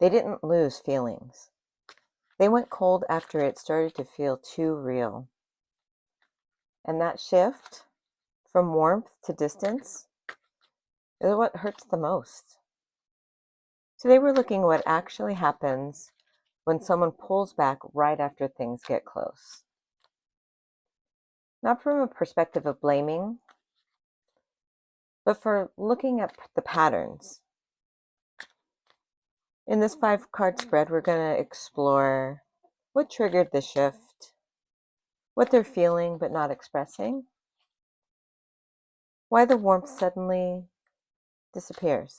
They didn't lose feelings. They went cold after it started to feel too real. And that shift from warmth to distance is what hurts the most. Today we're looking at what actually happens when someone pulls back right after things get close. Not from a perspective of blaming, but for looking at the patterns. In this 5-card spread, we're going to explore what triggered the shift, what they're feeling but not expressing, why the warmth suddenly disappears,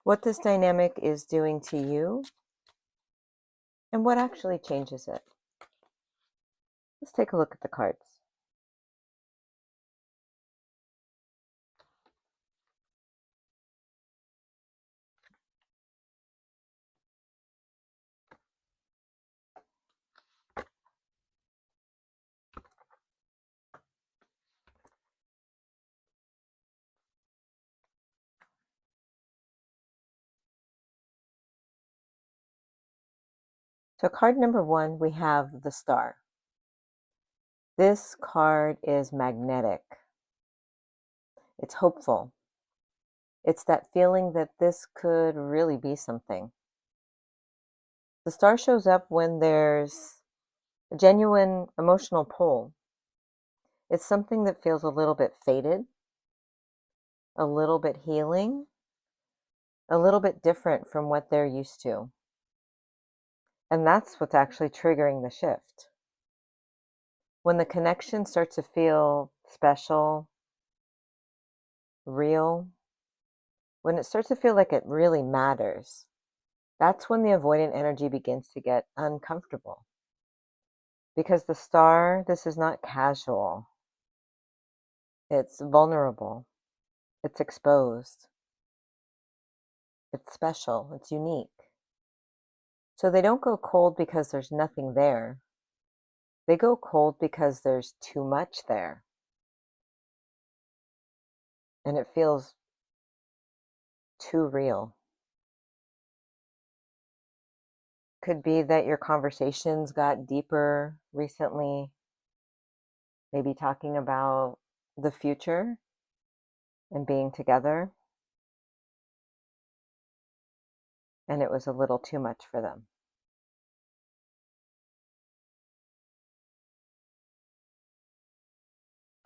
what this dynamic is doing to you, and what actually changes it. Let's take a look at the cards. So card number 1, we have the Star. This card is magnetic. It's hopeful. It's that feeling that this could really be something. The Star shows up when there's a genuine emotional pull. It's something that feels a little bit faded, a little bit healing, a little bit different from what they're used to. And that's what's actually triggering the shift. When the connection starts to feel special, real, when it starts to feel like it really matters, that's when the avoidant energy begins to get uncomfortable. Because the Star, this is not casual. It's vulnerable. It's exposed. It's special. It's unique. So they don't go cold because there's nothing there. They go cold because there's too much there. And it feels too real. Could be that your conversations got deeper recently, maybe talking about the future and being together, and it was a little too much for them.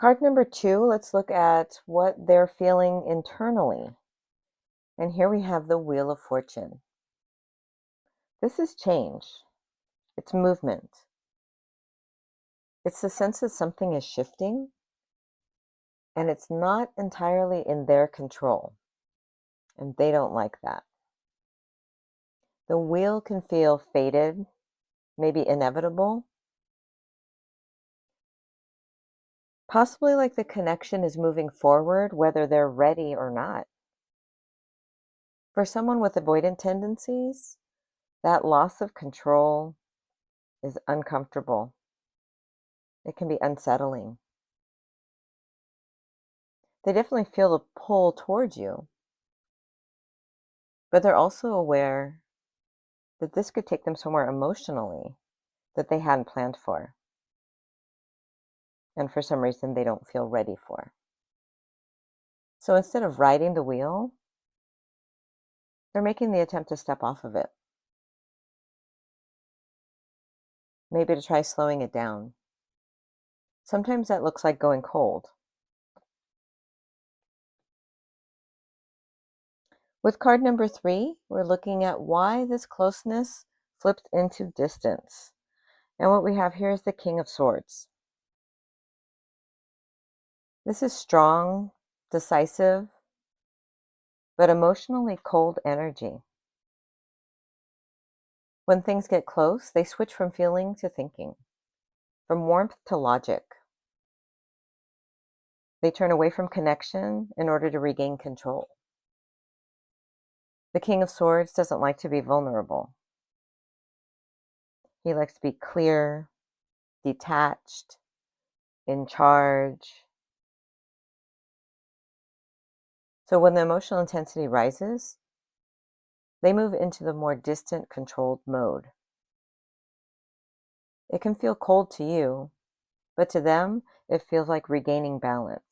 Card number 2, let's look at what they're feeling internally. And here we have the Wheel of Fortune. This is change. It's movement. It's the sense that something is shifting, and it's not entirely in their control. And they don't like that. The wheel can feel faded, maybe inevitable. Possibly like the connection is moving forward, whether they're ready or not. For someone with avoidant tendencies, that loss of control is uncomfortable. It can be unsettling. They definitely feel the pull towards you, but they're also aware that this could take them somewhere emotionally that they hadn't planned for, and for some reason they don't feel ready for. So instead of riding the wheel, they're making the attempt to step off of it. Maybe to try slowing it down. Sometimes that looks like going cold. With card number 3, we're looking at why this closeness flipped into distance. And what we have here is the King of Swords. This is strong, decisive, but emotionally cold energy. When things get close, they switch from feeling to thinking, from warmth to logic. They turn away from connection in order to regain control. The King of Swords doesn't like to be vulnerable. He likes to be clear, detached, in charge. So when the emotional intensity rises, They move into the more distant, controlled mode. It can feel cold to you, but to them, it feels like regaining balance.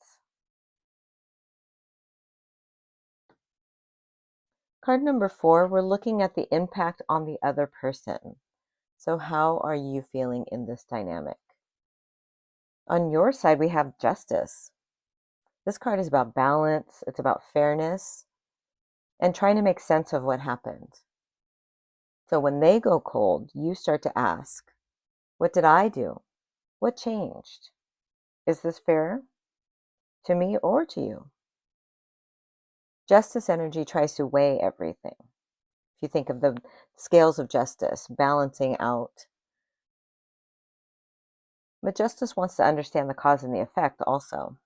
Card number 4, we're looking at the impact on the other person. So how are you feeling in this dynamic? On your side, we have justice. This card is about balance, it's about fairness, and trying to make sense of what happened. So when they go cold, you start to ask, what did I do? What changed? Is this fair to me or to you? Justice energy tries to weigh everything. If you think of the scales of justice, balancing out. But justice wants to understand the cause and the effect also.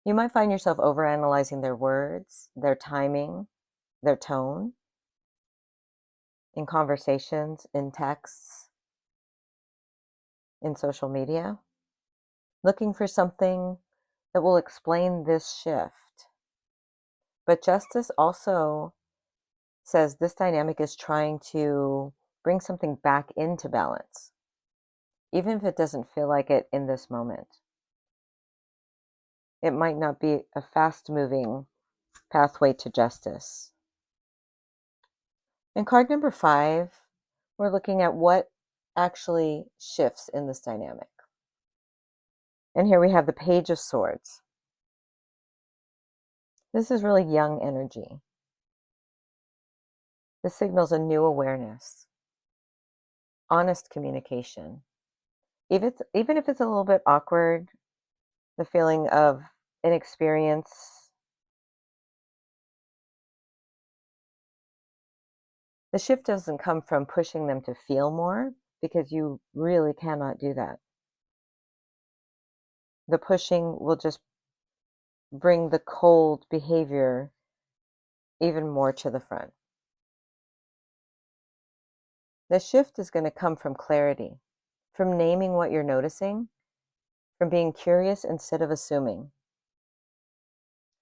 You might find yourself overanalyzing their words, their timing, their tone, in conversations, in texts, in social media, looking for something that will explain this shift. But justice also says this dynamic is trying to bring something back into balance, even if it doesn't feel like it in this moment. It might not be a fast-moving pathway to justice. In card number 5, we're looking at what actually shifts in this dynamic. And here we have the Page of Swords. This is really young energy. This signals a new awareness, honest communication. Even if it's a little bit awkward, the feeling of inexperience, the shift doesn't come from pushing them to feel more, because you really cannot do that. The pushing will just bring the cold behavior even more to the front. The shift is going to come from clarity, from naming what you're noticing, from being curious instead of assuming.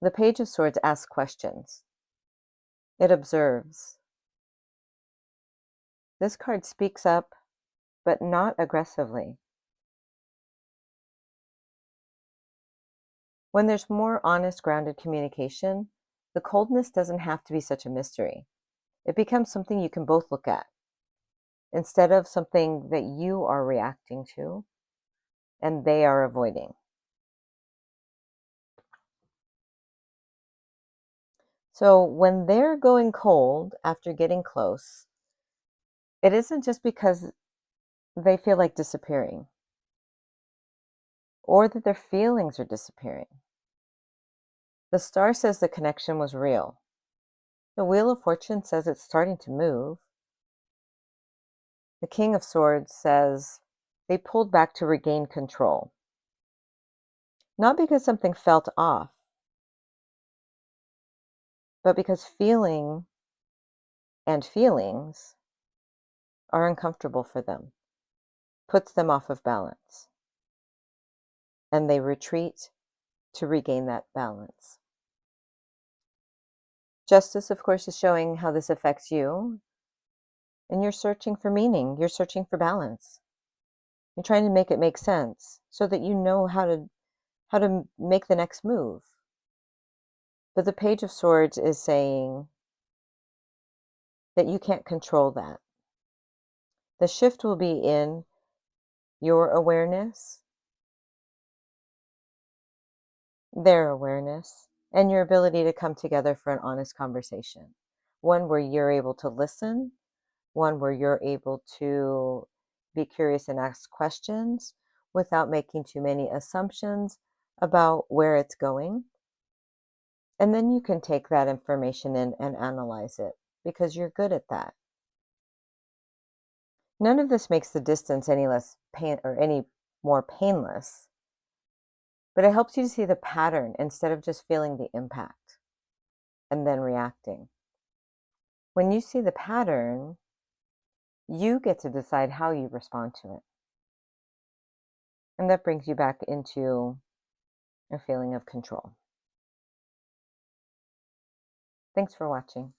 The Page of Swords asks questions. It observes. This card speaks up, but not aggressively. When there's more honest, grounded communication, the coldness doesn't have to be such a mystery. It becomes something you can both look at, instead of something that you are reacting to and they are avoiding. So when they're going cold after getting close, it isn't just because they feel like disappearing or that their feelings are disappearing. The star says the connection was real. The Wheel of Fortune says it's starting to move. The King of Swords says they pulled back to regain control. Not because something felt off, but because feeling and feelings are uncomfortable for them, puts them off of balance, and they retreat to regain that balance. Justice, of course, is showing how this affects you, and you're searching for meaning, you're searching for balance. You're trying to make it make sense so that you know how to make the next move. But the Page of Swords is saying that you can't control that. The shift will be in your awareness, their awareness, and your ability to come together for an honest conversation. One where you're able to listen, one where you're able to be curious and ask questions without making too many assumptions about where it's going. And then you can take that information in and analyze it, because you're good at that. None of this makes the distance any less pain or any more painless, but it helps you to see the pattern instead of just feeling the impact and then reacting. When you see the pattern, you get to decide how you respond to it. And that brings you back into a feeling of control. Thanks for watching.